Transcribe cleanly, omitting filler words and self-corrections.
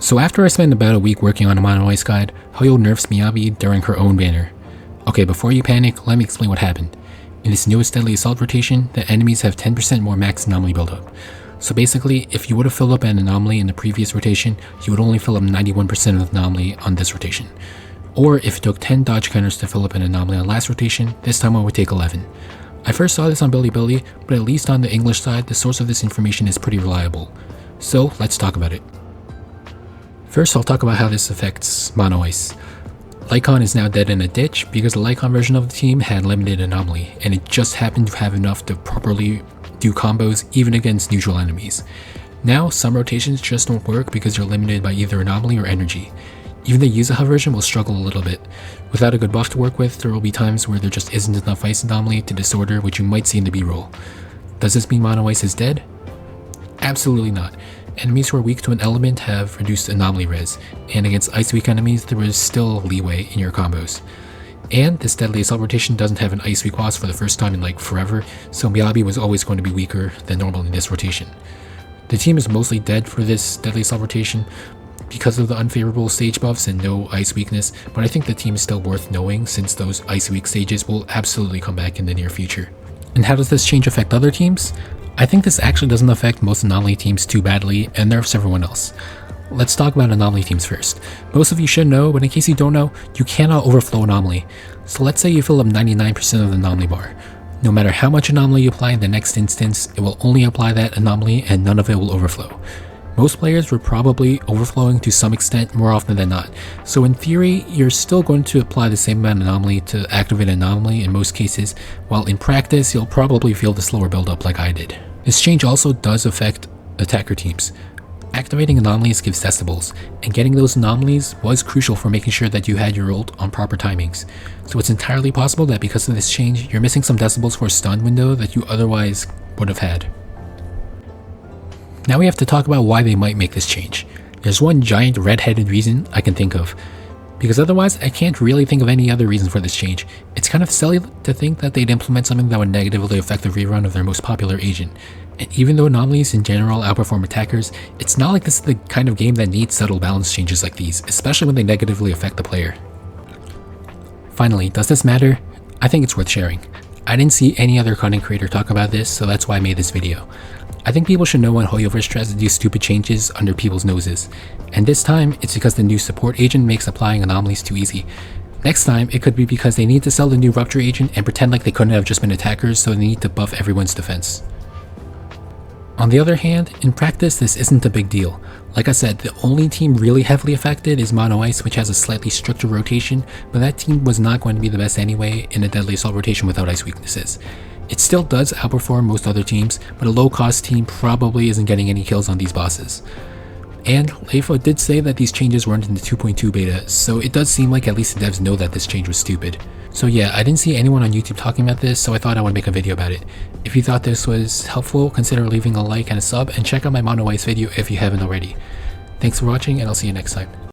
So after I spent about a week working on a Mono Ice guide, Hoyo nerfs Miyabi during her own banner. Okay, before you panic, let me explain what happened. In this newest Deadly Assault rotation, the enemies have 10% more max anomaly buildup. So basically, if you would have filled up an anomaly in the previous rotation, you would only fill up 91% of the anomaly on this rotation. Or if it took 10 dodge counters to fill up an anomaly on last rotation, this time it would take 11. I first saw this on Bilibili, but at least on the English side, the source of this information is pretty reliable. So let's talk about it. First, I'll talk about how this affects Mono Ice. Lycon is now dead in a ditch because the Lycon version of the team had limited anomaly, and it just happened to have enough to properly do combos even against neutral enemies. Now, some rotations just don't work because you're limited by either anomaly or energy. Even the Yuzuha version will struggle a little bit. Without a good buff to work with, there will be times where there just isn't enough ice anomaly to disorder, which you might see in the B-roll. Does this mean Mono Ice is dead? Absolutely not. Enemies who are weak to an element have reduced anomaly res, and against ice weak enemies there is still leeway in your combos. And this Deadly Assault rotation doesn't have an ice weak boss for the first time in like forever, so Miyabi was always going to be weaker than normal in this rotation. The team is mostly dead for this Deadly Assault rotation because of the unfavorable stage buffs and no ice weakness, but I think the team is still worth knowing since those ice weak stages will absolutely come back in the near future. And how does this change affect other teams? I think this actually doesn't affect most anomaly teams too badly and nerfs everyone else. Let's talk about anomaly teams first. Most of you should know, but in case you don't know, you cannot overflow anomaly. So let's say you fill up 99% of the anomaly bar. No matter how much anomaly you apply in the next instance, it will only apply that anomaly and none of it will overflow. Most players were probably overflowing to some extent more often than not, so in theory, you're still going to apply the same amount of anomaly to activate an anomaly in most cases, while in practice, you'll probably feel the slower buildup like I did. This change also does affect attacker teams. Activating anomalies gives decibels, and getting those anomalies was crucial for making sure that you had your ult on proper timings. So it's entirely possible that because of this change, you're missing some decibels for a stun window that you otherwise would have had. Now we have to talk about why they might make this change. There's one giant red-headed reason I can think of, because otherwise I can't really think of any other reason for this change. It's kind of silly to think that they'd implement something that would negatively affect the rerun of their most popular agent. And even though anomalies in general outperform attackers, it's not like this is the kind of game that needs subtle balance changes like these, especially when they negatively affect the player. Finally, does this matter? I think it's worth sharing. I didn't see any other content creator talk about this, so that's why I made this video. I think people should know when Hoyoverse tries to do stupid changes under people's noses, and this time it's because the new support agent makes applying anomalies too easy. Next time it could be because they need to sell the new rupture agent and pretend like they couldn't have just been attackers, so they need to buff everyone's defense. On the other hand, in practice this isn't a big deal. Like I said, the only team really heavily affected is Mono Ice, which has a slightly stricter rotation, but that team was not going to be the best anyway in a Deadly Assault rotation without ice weaknesses. It still does outperform most other teams, but a low-cost team probably isn't getting any kills on these bosses. And Leifo did say that these changes weren't in the 2.2 beta, so it does seem like at least the devs know that this change was stupid. So yeah, I didn't see anyone on YouTube talking about this, so I thought I would make a video about it. If you thought this was helpful, consider leaving a like and a sub, and check out my Mono Ice video if you haven't already. Thanks for watching, and I'll see you next time.